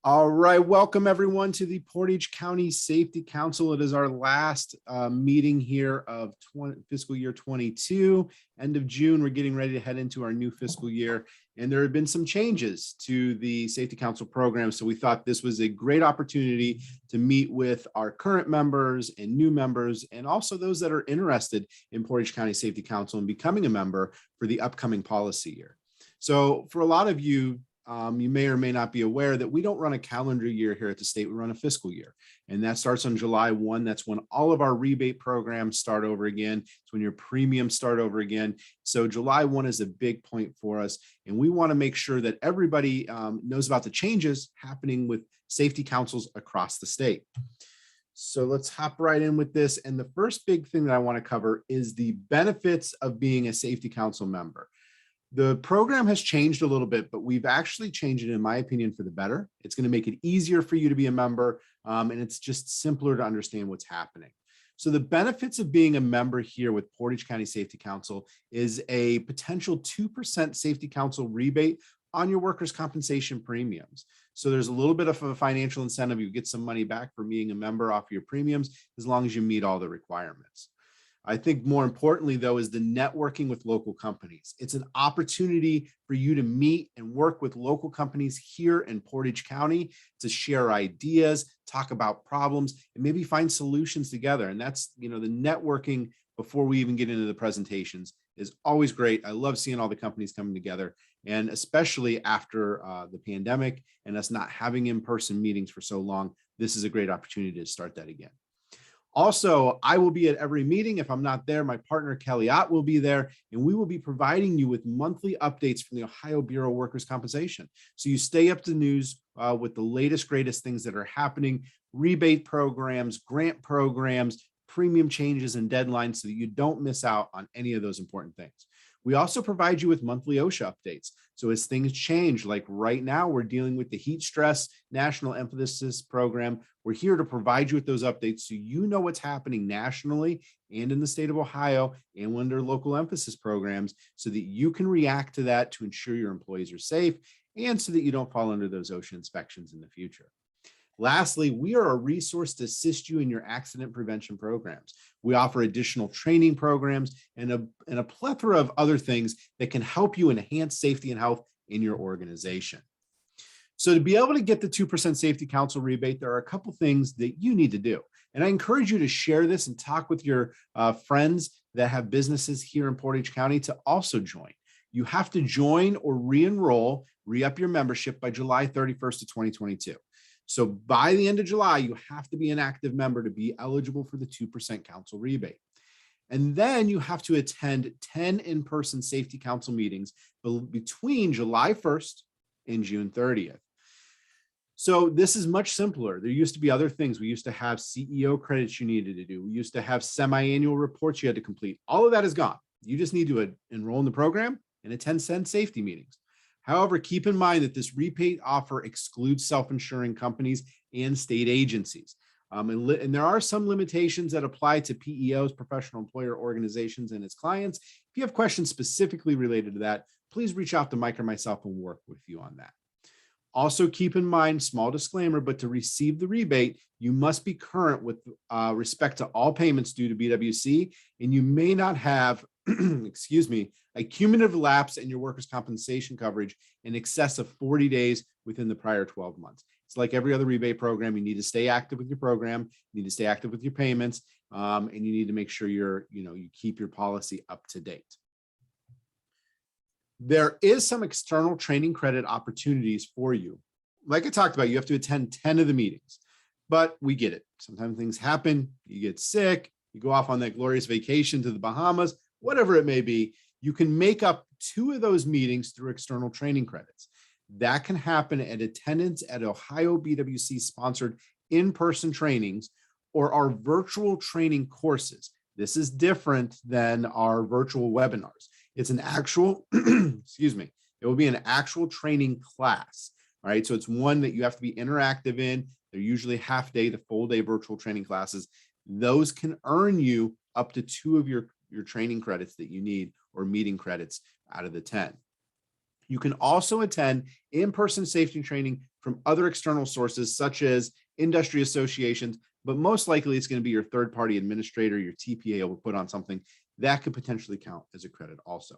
All right, welcome everyone to the Portage County Safety Council. It is our last meeting here of fiscal year 22. End of June, we're getting ready to head into our new fiscal year, and there have been some changes to the Safety Council program. So we thought this was a great opportunity to meet with our current members and new members, and also those that are interested in Portage County Safety Council and becoming a member for the upcoming policy year. So for a lot of you, you may or may not be aware that we don't run a calendar year here at the state, we run a fiscal year. And that starts on July 1. That's when all of our rebate programs start over again. It's when your premiums start over again. So July 1 is a big point for us. And we want to make sure that everybody knows about the changes happening with safety councils across the state. So let's hop right in with this. And the first big thing that I want to cover is the benefits of being a safety council member. The program has changed a little bit, but we've actually changed it, in my opinion, for the better. It's going to make it easier for you to be a member, and it's just simpler to understand what's happening. So the benefits of being a member here with Portage County Safety Council is a potential 2% Safety Council rebate on your workers' compensation premiums. So there's a little bit of a financial incentive. You get some money back for being a member off your premiums, as long as you meet all the requirements. I think more importantly, though, is the networking with local companies. It's an opportunity for you to meet and work with local companies here in Portage County to share ideas, talk about problems, and maybe find solutions together. And that's, the networking before we even get into the presentations is always great. I love seeing all the companies coming together, and especially after the pandemic and us not having in-person meetings for so long, this is a great opportunity to start that again. Also, I will be at every meeting. If I'm not there, my partner Kelly Ott will be there, and we will be providing you with monthly updates from the Ohio Bureau of Workers' Compensation. So you stay up to news with the latest, greatest things that are happening, rebate programs, grant programs, premium changes and deadlines, so that you don't miss out on any of those important things. We also provide you with monthly OSHA updates. So as things change, like right now, we're dealing with the heat stress national emphasis program. We're here to provide you with those updates so you know what's happening nationally and in the state of Ohio and under local emphasis programs, so that you can react to that to ensure your employees are safe and so that you don't fall under those OSHA inspections in the future. Lastly, we are a resource to assist you in your accident prevention programs. We offer additional training programs and a plethora of other things that can help you enhance safety and health in your organization. So to be able to get the 2% Safety Council rebate, there are a couple things that you need to do. And I encourage you to share this and talk with your friends that have businesses here in Portage County to also join. You have to join or re-enroll, re-up your membership by July 31st of 2022. So by the end of July, you have to be an active member to be eligible for the 2% council rebate. And then you have to attend 10 in-person Safety Council meetings between July 1st and June 30th. So this is much simpler. There used to be other things. We used to have CEO credits you needed to do. We used to have semi-annual reports you had to complete. All of that is gone. You just need to enroll in the program and attend 10 safety meetings. However, keep in mind that this rebate offer excludes self-insuring companies and state agencies. And there are some limitations that apply to PEOs, professional employer organizations, and its clients. If you have questions specifically related to that, please reach out to Mike or myself and work with you on that. Also keep in mind, small disclaimer, but to receive the rebate, you must be current with respect to all payments due to BWC, and you may not have, excuse me, a cumulative lapse in your workers' compensation coverage in excess of 40 days within the prior 12 months. It's like every other rebate program. You need to stay active with your program, you need to stay active with your payments, and you need to make sure you keep your policy up to date. There is some external training credit opportunities for you. Like I talked about, you have to attend 10 of the meetings, but we get it. Sometimes things happen, you get sick, you go off on that glorious vacation to the Bahamas, whatever it may be. You can make up 2 of those meetings through external training credits. That can happen at attendance at Ohio BWC sponsored in-person trainings or our virtual training courses. This is different than our virtual webinars. It's an actual, excuse me, it will be an actual training class. All right. So it's one that you have to be interactive in. They're usually half day to full day virtual training classes. Those can earn you up to 2 of your training credits that you need, or meeting credits out of the 10. You can also attend in-person safety training from other external sources, such as industry associations, but most likely it's going to be your third-party administrator, your TPA will put on something that could potentially count as a credit also.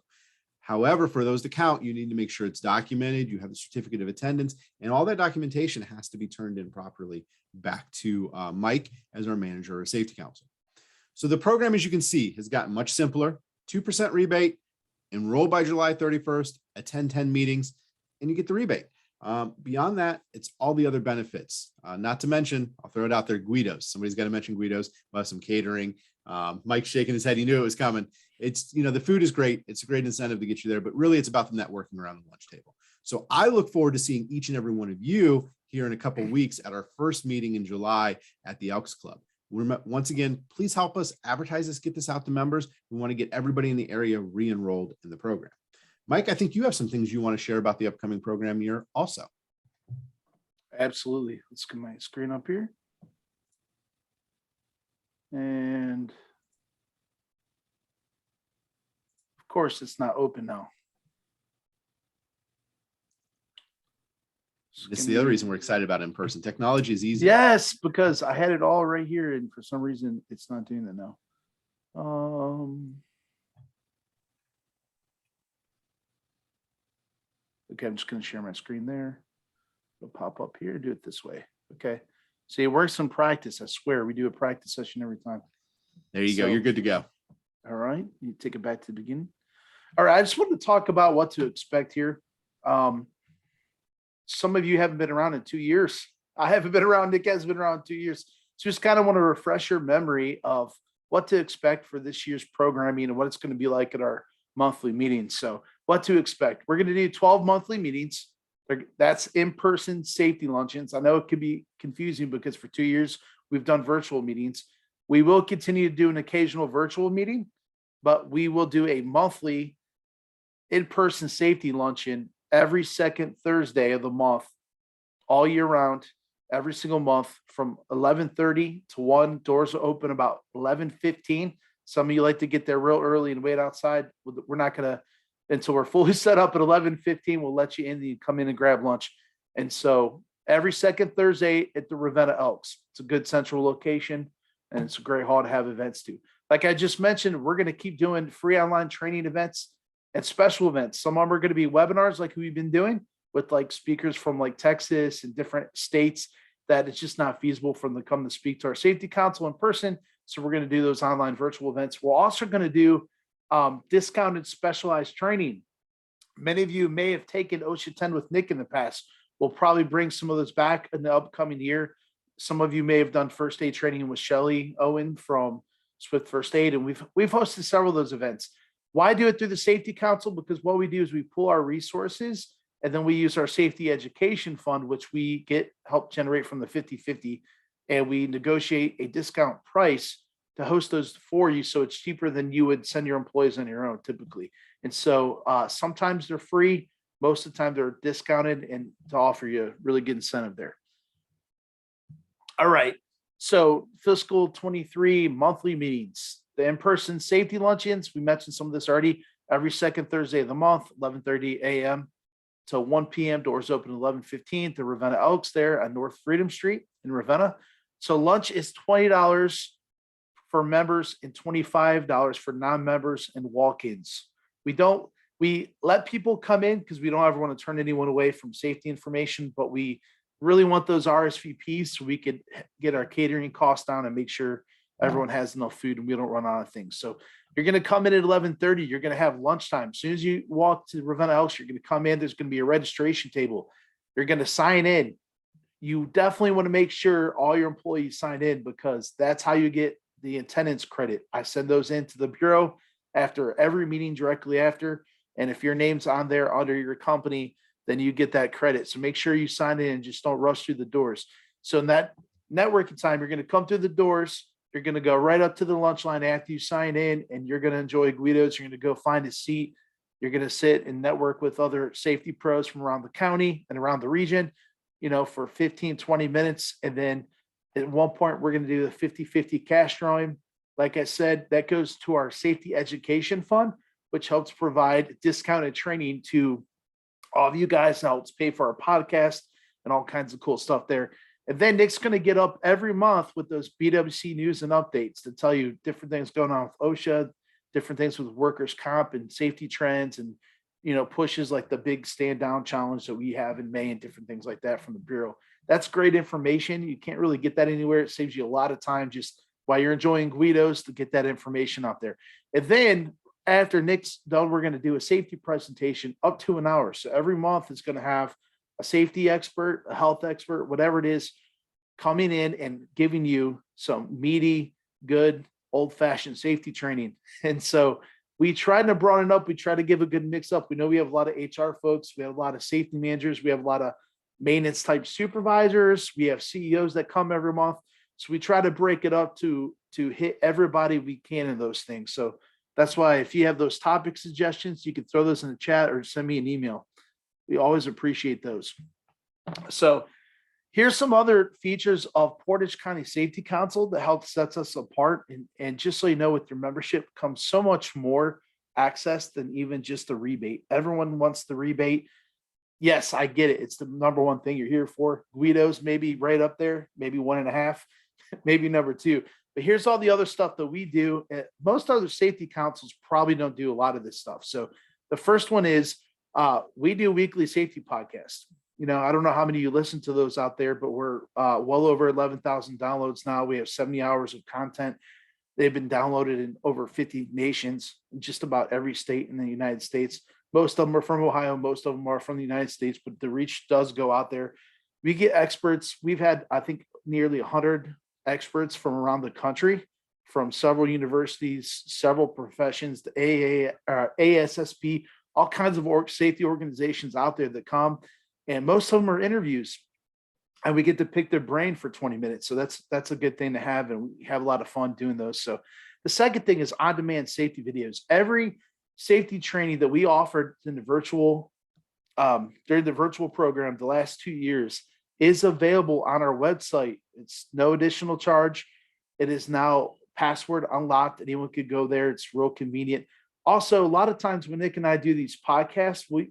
However, for those to count, you need to make sure it's documented, you have the certificate of attendance, and all that documentation has to be turned in properly back to Mike as our manager or safety council. So the program, as you can see, has gotten much simpler. 2% rebate, enroll by July 31st, attend 10 meetings, and you get the rebate. Beyond that, it's all the other benefits. Not to mention, I'll throw it out there, Guidos. Somebody's got to mention Guidos. We'll have some catering. Mike's shaking his head. He knew it was coming. It's, the food is great. It's a great incentive to get you there, but really it's about the networking around the lunch table. So I look forward to seeing each and every one of you here in a couple of weeks at our first meeting in July at the Elks Club. Once again, please help us advertise this, get this out to members. We want to get everybody in the area re-enrolled in the program. Mike, I think you have some things you want to share about the upcoming program year also. Absolutely. Let's get my screen up here. And of course, it's not open now. This is the other reason we're excited about in-person. Technology is easy. Yes, because I had it all right here, and for some reason, it's not doing that now. Okay, I'm just going to share my screen there. It'll pop up here. Do it this way. Okay. See, it works in practice. I swear, we do a practice session every time. There you go. You're good to go. All right. You take it back to the beginning. All right. I just wanted to talk about what to expect here. Some of you haven't been around in 2 years. I haven't been around. Nick hasn't been around in 2 years. So just kind of want to refresh your memory of what to expect for this year's programming and what it's going to be like at our monthly meetings. So what to expect. We're going to do 12 monthly meetings. That's in-person safety luncheons. I know it could be confusing because for 2 years we've done virtual meetings. We will continue to do an occasional virtual meeting, but we will do a monthly in-person safety luncheon every second Thursday of the month, all year round, every single month from 11:30 to 1. Doors will open about 11:15. Some of you like to get there real early and wait outside. We're not going to, until we're fully set up at 11:15, we'll let you in, you come in and grab lunch. And so every second Thursday at the Ravenna Elks. It's a good central location, and it's a great hall to have events to. Like I just mentioned, we're going to keep doing free online training events and special events. Some of them are going to be webinars like we've been doing with like speakers from like Texas and different states that it's just not feasible for them to come to speak to our safety council in person. So we're going to do those online virtual events. We're also going to do discounted specialized training. Many of you may have taken OSHA 10 with Nick in the past. We'll probably bring some of those back in the upcoming year. Some of you may have done first aid training with Shelly Owen from Swift First Aid, and we've hosted several of those events. Why do it through the Safety Council? Because what we do is we pull our resources, and then we use our safety education fund, which we help generate from the 50/50, and we negotiate a discount price to host those for you. So it's cheaper than you would send your employees on your own typically. And so sometimes they're free. Most of the time they're discounted and to offer you a really good incentive there. All right. So fiscal 23 monthly meetings, the in-person safety luncheons. We mentioned some of this already. Every second Thursday of the month, 11:30 a.m. to 1 p.m. Doors open 11:15 to Ravenna Elks there on North Freedom Street in Ravenna. So lunch is $20 for members and $25 for non-members and walk-ins. We let people come in because we don't ever want to turn anyone away from safety information, but we really want those RSVPs so we could get our catering costs down and make sure everyone has enough food and we don't run out of things. So you're going to come in at 11:30. You're going to have lunchtime. As soon as you walk to Ravenna Elks, you're going to come in. There's going to be a registration table. You're going to sign in. You definitely want to make sure all your employees sign in because that's how you get the attendance credit. I send those into the Bureau after every meeting directly after. And if your name's on there under your company, then you get that credit. So make sure you sign in and just don't rush through the doors. So in that networking time, you're going to come through the doors. You're going to go right up to the lunch line after you sign in, and you're going to enjoy Guidos. You're going to go find a seat. You're going to sit and network with other safety pros from around the county and around the region, for 15, 20 minutes. And then at one point, we're going to do the 50/50 cash drawing. Like I said, that goes to our safety education fund, which helps provide discounted training to all of you guys, helps pay for our podcast, and all kinds of cool stuff there. And then Nick's going to get up every month with those BWC news and updates to tell you different things going on with OSHA, different things with workers' comp and safety trends, and pushes like the big stand down challenge that we have in May and different things like that from the Bureau. That's great information. You can't really get that anywhere. It saves you a lot of time just while you're enjoying Guido's to get that information out there. And then after Nick's done, we're going to do a safety presentation up to an hour. So every month is going to have a safety expert, a health expert, whatever it is, coming in and giving you some meaty, good, old-fashioned safety training. And so we tried to broaden it up. We try to give a good mix up. We know we have a lot of HR folks. We have a lot of safety managers. We have a lot of maintenance type supervisors. We have CEOs that come every month. So we try to break it up to hit everybody we can in those things. So that's why if you have those topic suggestions, you can throw those in the chat or send me an email. We always appreciate those. So here's some other features of Portage County Safety Council that help sets us apart. And just so you know, with your membership comes so much more access than even just the rebate. Everyone wants the rebate. Yes, I get it. It's the number one thing you're here for. Guido's maybe right up there, maybe 1.5, maybe number 2. But here's all the other stuff that we do. Most other safety councils probably don't do a lot of this stuff. So the first one is we do weekly safety podcasts. I don't know how many of you listen to those out there, but we're well over 11,000 downloads now. We have 70 hours of content. They've been downloaded in over 50 nations, in just about every state in the United States. Most of them are from Ohio. Most of them are from the United States, but the reach does go out there. We get experts. We've had, I think, nearly 100 experts from around the country, from several universities, several professions, the ASSP, all kinds of safety organizations out there that come. And most of them are interviews, and we get to pick their brain for 20 minutes. So that's a good thing to have, and we have a lot of fun doing those. So the second thing is on-demand safety videos. Every safety training that we offered in the virtual during the virtual program the last 2 years is available on our website. It's no additional charge. It is now password unlocked. Anyone could go there. It's real convenient. Also, a lot of times when Nick and I do these podcasts, we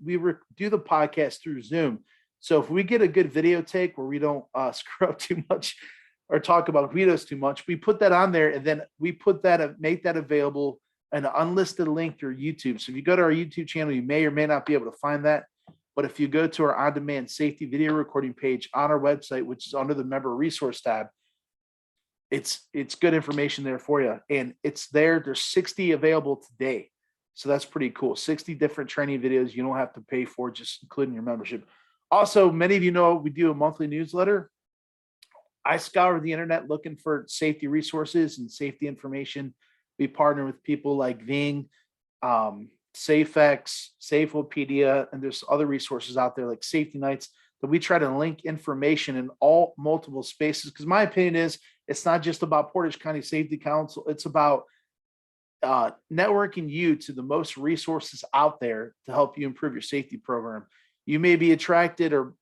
do the podcast through Zoom. So if we get a good video take where we don't screw up too much or talk about Guido's too much, we put that on there, and then we make that available an unlisted link through YouTube. So if you go to our YouTube channel, you may or may not be able to find that. But if you go to our on-demand safety video recording page on our website, which is under the member resource tab, it's good information there for you. And it's there. There's 60 available today. So that's pretty cool. 60 different training videos you don't have to pay for, just including your membership. Also, many of you know we do a monthly newsletter. I scour the internet looking for safety resources and safety information. We partner with people like Ving, SafeX, Safeopedia, and there's other resources out there like Safety Nights that we try to link information in all multiple spaces. Because my opinion is it's not just about Portage County Safety Council. It's about networking you to the most resources out there to help you improve your safety program. You may be attracted or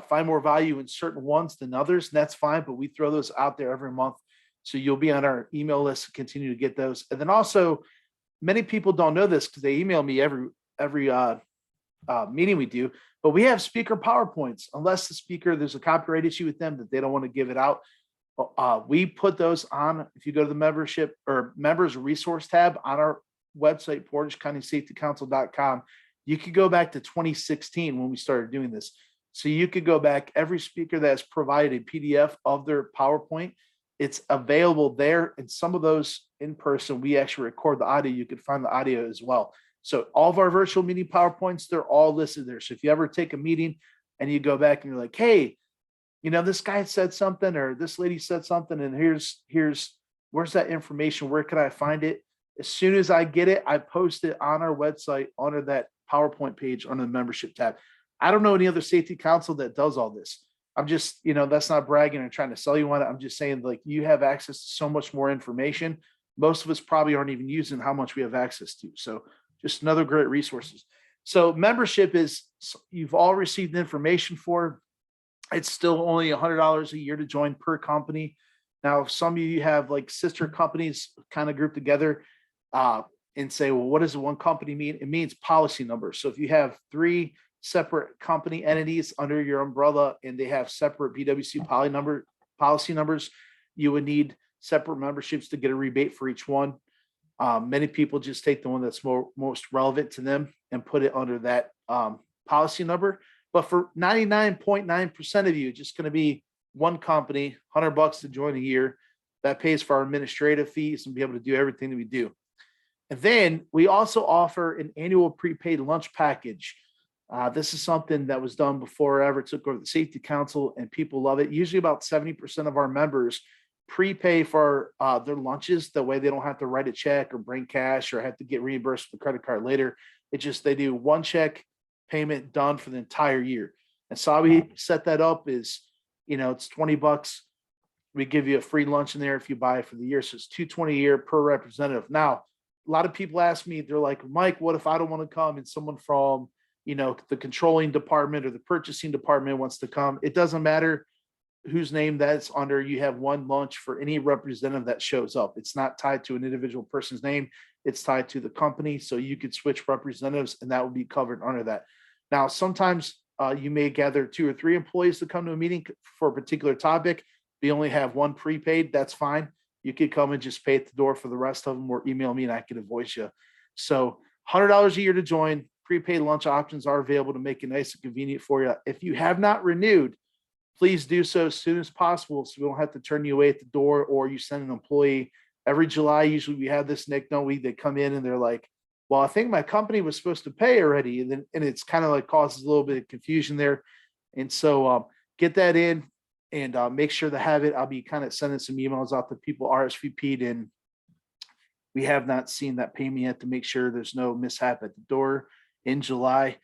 find more value in certain ones than others, and that's fine, but we throw those out there every month. So you'll be on our email list to continue to get those. And then also, many people don't know this because they email me every meeting we do, but we have speaker PowerPoints. Unless the speaker, there's a copyright issue with them that they don't want to give it out. We put those on. If you go to the membership or members resource tab on our website, portagecounty.safetycouncil.com, you could go back to 2016 when we started doing this. So you could go back, every speaker that has provided a PDF of their PowerPoint, it's available there. And some of those in person, we actually record the audio. You can find the audio as well. So all of our virtual meeting PowerPoints, they're all listed there. So if you ever take a meeting and you go back and you're like, hey, you know, this guy said something or this lady said something, and where's that information? Where can I find it? As soon as I get it, I post it on our website under that PowerPoint page under the membership tab. I don't know any other safety council that does all this. I'm just, that's not bragging or trying to sell you on it. I'm just saying, like, you have access to so much more information. Most of us probably aren't even using how much we have access to. So just another great resources. So membership is, you've all received information for. It's still only $100 a year to join per company. Now, if some of you have like sister companies kind of grouped together and say, well, what does the one company mean? It means policy number. So if you have 3 separate company entities under your umbrella and they have separate BWC policy numbers, you would need separate memberships to get a rebate for each one. Many people just take the one that's most relevant to them and put it under that policy number. But for 99.9% of you, it's just going to be one company, $100 to join a year. That pays for our administrative fees and be able to do everything that we do. And then we also offer an annual prepaid lunch package. This is something that was done before I ever took over the Safety Council, and people love it. Usually about 70% of our members prepay for their lunches. That way they don't have to write a check or bring cash or have to get reimbursed with a credit card later. It's just they do one check payment done for the entire year. And so how we set that up is, it's $20. We give you a free lunch in there if you buy it for the year. So it's $220 a year per representative. Now, a lot of people ask me, they're like, Mike, what if I don't want to come and someone from, the controlling department or the purchasing department wants to come? It doesn't matter whose name that's under. You have one lunch for any representative that shows up. It's not tied to an individual person's name. It's tied to the company. So you could switch representatives and that would be covered under that. Now, sometimes you may gather 2 or 3 employees to come to a meeting for a particular topic. If you only have one prepaid, that's fine. You could come and just pay at the door for the rest of them or email me and I can invoice you. So $100 a year to join. Prepaid lunch options are available to make it nice and convenient for you. If you have not renewed, please do so as soon as possible so we don't have to turn you away at the door or you send an employee. Every July, usually we have this, Nick, don't we? They come in and they're like, well, I think my company was supposed to pay already. And it's kind of like causes a little bit of confusion there. And so get that in and make sure to have it. I'll be kind of sending some emails out to people RSVP'd, and we have not seen that payment yet to make sure there's no mishap at the door in July.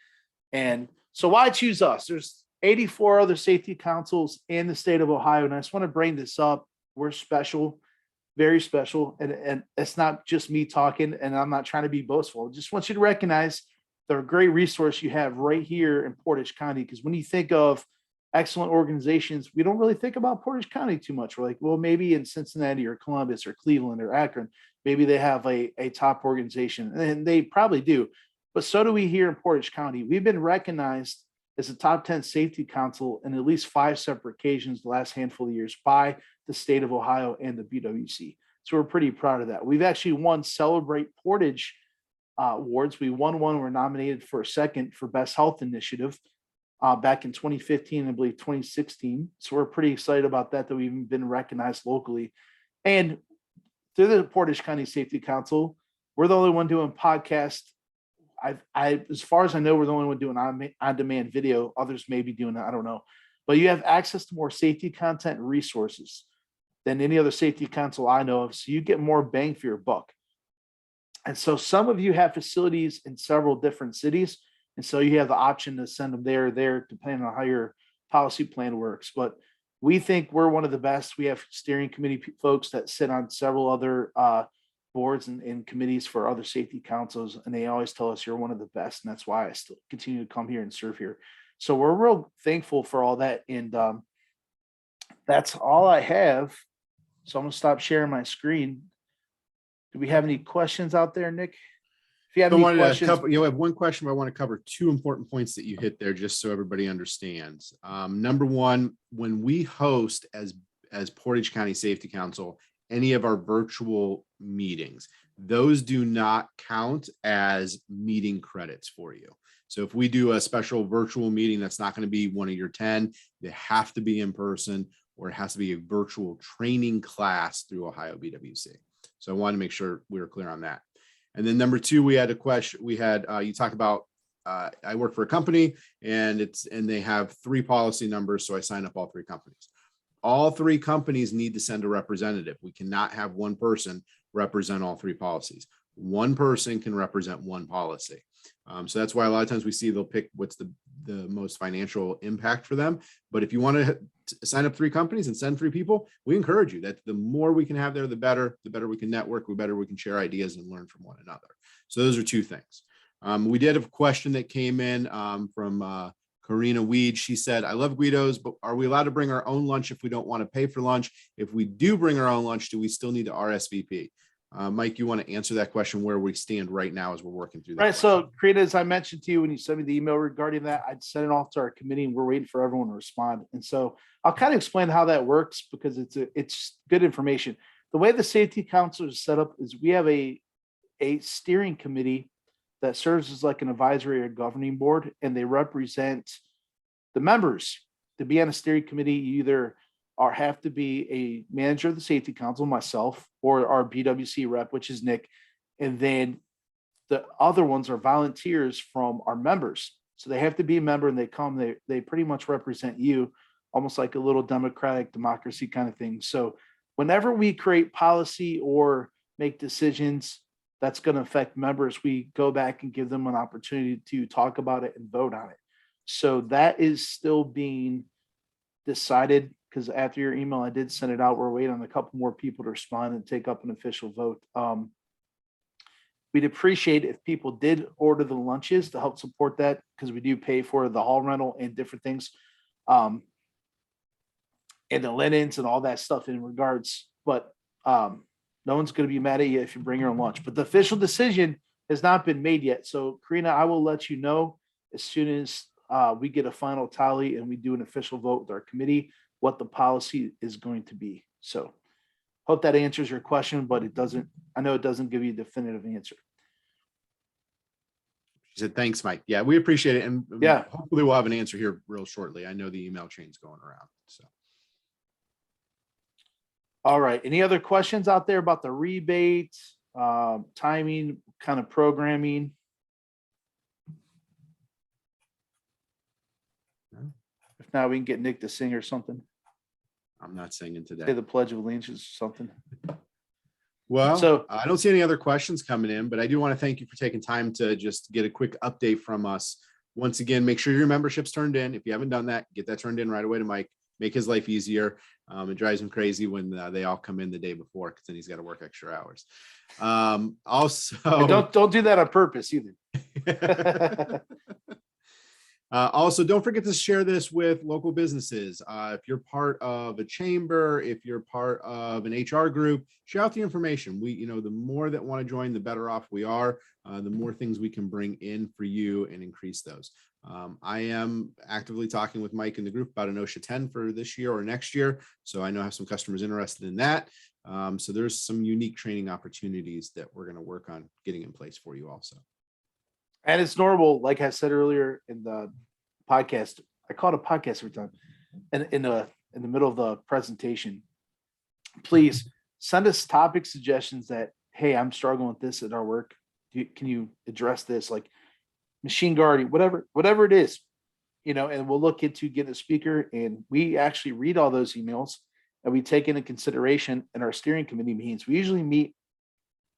And so why choose us? There's 84 other safety councils in the state of Ohio. And I just want to bring this up. We're special, very special. And it's not just me talking, and I'm not trying to be boastful. I just want you to recognize the great resource you have right here in Portage County. Because when you think of excellent organizations, we don't really think about Portage County too much. We're like, well, maybe in Cincinnati or Columbus or Cleveland or Akron, maybe they have a top organization, and they probably do. But so do we here in Portage County. We've been recognized as a top 10 safety council in at least 5 separate occasions the last handful of years by the state of Ohio and the BWC. So we're pretty proud of that. We've actually won Celebrate Portage awards. We won one. We're nominated for a second for Best Health Initiative back in 2015, I believe 2016. So we're pretty excited about that we've been recognized locally. And through the Portage County Safety Council, we're the only one doing podcasts. As far as I know, we're the only one doing on-demand video. Others may be doing it, I don't know. But you have access to more safety content and resources than any other safety council I know of. So you get more bang for your buck. And so some of you have facilities in several different cities. And so you have the option to send them there, depending on how your policy plan works. But we think we're one of the best. We have steering committee folks that sit on several other boards and committees for other safety councils, and they always tell us you're one of the best, and that's why I still continue to come here and serve here. So we're real thankful for all that, and that's all I have. So I'm gonna stop sharing my screen. Do we have any questions out there, Nick? If you have any questions, you have one question, but I want to cover 2 important points that you hit there, just so everybody understands. Number one, when we host as Portage County Safety Council any of our virtual meetings, those do not count as meeting credits for you. So if we do a special virtual meeting, that's not going to be one of your 10. They have to be in person, or it has to be a virtual training class through Ohio BWC. So I wanted to make sure we were clear on that. And then number 2, we had a question. We had you talk about I work for a company and they have 3 policy numbers, so I sign up all 3 companies. All 3 companies need to send a representative. We cannot have one person represent all 3 policies. One person can represent 1 policy. So that's why a lot of times we see they'll pick what's the most financial impact for them. But if you want to sign up 3 companies and send 3 people, we encourage you that the more we can have there, the better we can network, the better we can share ideas and learn from one another. So those are 2 things. We did have a question that came in from Karina Weed. She said, I love Guido's, but are we allowed to bring our own lunch if we don't want to pay for lunch? If we do bring our own lunch, do we still need to RSVP? Mike, you want to answer that question where we stand right now as we're working through that? Right. So, Karina, as I mentioned to you when you sent me the email regarding that, I'd send it off to our committee and we're waiting for everyone to respond. And so I'll kind of explain how that works because it's good information. The way the Safety Council is set up is we have a steering committee that serves as like an advisory or governing board, and they represent the members. To be on a steering committee, you either have to be a manager of the Safety Council, myself, or our BWC rep, which is Nick. And then the other ones are volunteers from our members. So they have to be a member and they come, they pretty much represent you, almost like a little democratic democracy kind of thing. So whenever we create policy or make decisions that's going to affect members, we go back and give them an opportunity to talk about it and vote on it. So that is still being decided, because after your email, I did send it out. We're waiting on a couple more people to respond and take up an official vote. We'd appreciate if people did order the lunches to help support that, because we do pay for the hall rental and different things, and the linens and all that stuff in regards. But no one's going to be mad at you if you bring your own lunch. But the official decision has not been made yet. So, Karina, I will let you know as soon as we get a final tally and we do an official vote with our committee what the policy is going to be. So hope that answers your question, but it doesn't, I know it doesn't give you a definitive answer. She said, thanks, Mike. Yeah, we appreciate it. And yeah, hopefully we'll have an answer here real shortly. I know the email chain's going around. So. All right. Any other questions out there about the rebate, timing, kind of programming? No. If not, we can get Nick to sing or something. I'm not singing today. Say the Pledge of Allegiance or something. Well, so I don't see any other questions coming in, but I do want to thank you for taking time to just get a quick update from us. Once again, make sure your membership's turned in. If you haven't done that, get that turned in right away to Mike. Make his life easier. It drives him crazy when they all come in the day before, because then he's got to work extra hours. Also, don't do that on purpose either. Also, don't forget to share this with local businesses. If you're part of a chamber, if you're part of an HR group, share out the information. The more that want to join, the better off we are. The more things we can bring in for you and increase those. I am actively talking with Mike in the group about an OSHA 10 for this year or next year. So I know I have some customers interested in that. So there's some unique training opportunities that we're going to work on getting in place for you also. And it's normal, like I said earlier in the podcast, I call it a podcast every time. And in the middle of the presentation, please send us topic suggestions that, hey, I'm struggling with this at our work. Can you address this? Like machine guarding, whatever it is, and we'll look into getting a speaker. And we actually read all those emails and we take into consideration in our steering committee meetings. We usually meet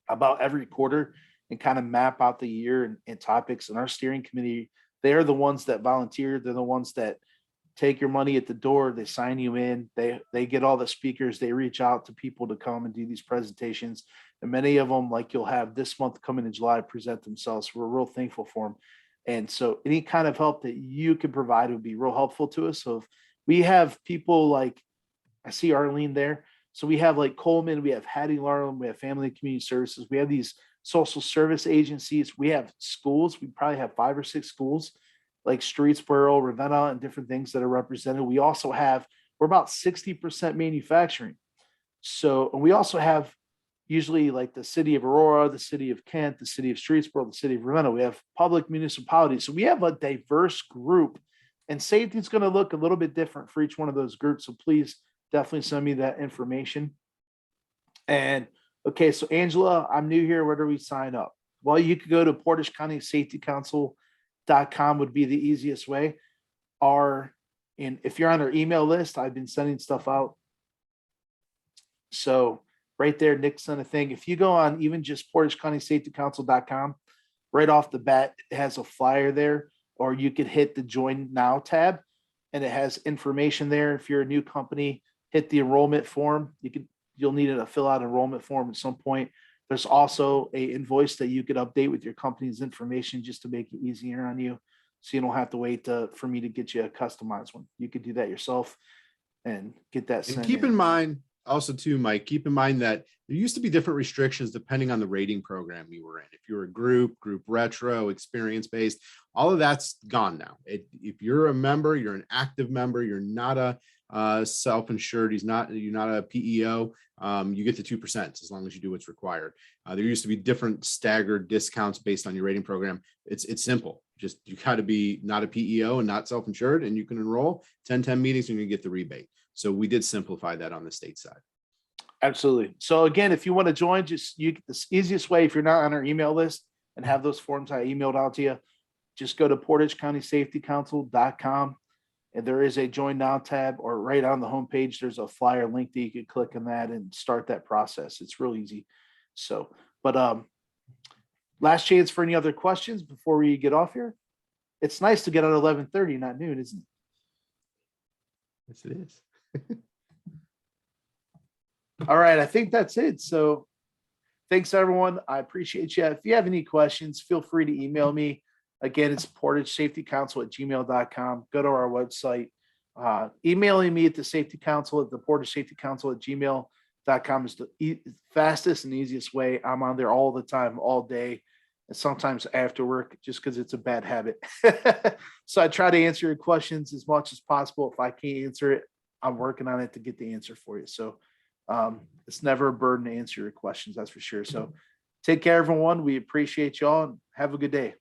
about every quarter and kind of map out the year and topics. And our steering committee, they're the ones that volunteer. They're the ones that take your money at the door. They sign you in. They get all the speakers. They reach out to people to come and do these presentations. And many of them, like you'll have this month coming in July, present themselves. We're real thankful for them. And so any kind of help that you can provide would be real helpful to us. So if we have people like, I see Arlene there. So we have like Coleman, we have Hattie Larlam, we have Family and Community Services. We have these social service agencies. We have schools. We probably have 5 or 6 schools like Streetsboro, Ravenna, and different things that are represented. We also we're about 60% manufacturing. So, and we also have usually like the city of Aurora, the city of Kent, the city of Streetsboro, the city of Ravenna. We have public municipalities. So we have a diverse group, and safety is going to look a little bit different for each one of those groups. So please definitely send me that information. And okay, so Angela, I'm new here. Where do we sign up? Well, you could go to PortageCountySafetyCouncil.com would be the easiest way. And if you're on our email list, I've been sending stuff out. So right there, Nick sent a thing. If you go on even just PortageCountySafetyCouncil.com, right off the bat, it has a flyer there, or you could hit the Join Now tab, and it has information there. If you're a new company, hit the enrollment form. You'll need to fill out an enrollment form at some point. There's also an invoice that you could update with your company's information just to make it easier on you. So you don't have to wait for me to get you a customized one. You could do that yourself and get that sent. And keep in mind, also too, Mike, keep in mind that there used to be different restrictions depending on the rating program you were in. If you were a group retro, experience-based, all of that's gone now. If you're a member, you're an active member, you're not a self-insured, you're not a PEO, you get the 2% as long as you do what's required. There used to be different staggered discounts based on your rating program. It's simple. Just you got to be not a PEO and not self-insured, and you can enroll 10 meetings and you get the rebate. So we did simplify that on the state side. Absolutely. So again, if you want to join, just you get the easiest way, if you're not on our email list and have those forms I emailed out to you, just go to portagecounty.safetycouncil.com. And there is a join now tab, or right on the homepage, there's a flyer link that you can click on that and start that process. It's real easy. So, but last chance for any other questions before we get off here. It's nice to get at 11:30, not noon, isn't it? Yes, it is. All right, I think that's it. So thanks, everyone. I appreciate you. If you have any questions, feel free to email me. Again, it's portagesafetycouncil@gmail.com. Go to our website. Emailing me at the Safety Council at the portagesafetycouncil@gmail.com is the fastest and easiest way. I'm on there all the time, all day, and sometimes after work, just because it's a bad habit. So I try to answer your questions as much as possible. If I can't answer it, I'm working on it to get the answer for you. So it's never a burden to answer your questions, that's for sure. So take care, everyone. We appreciate y'all and have a good day.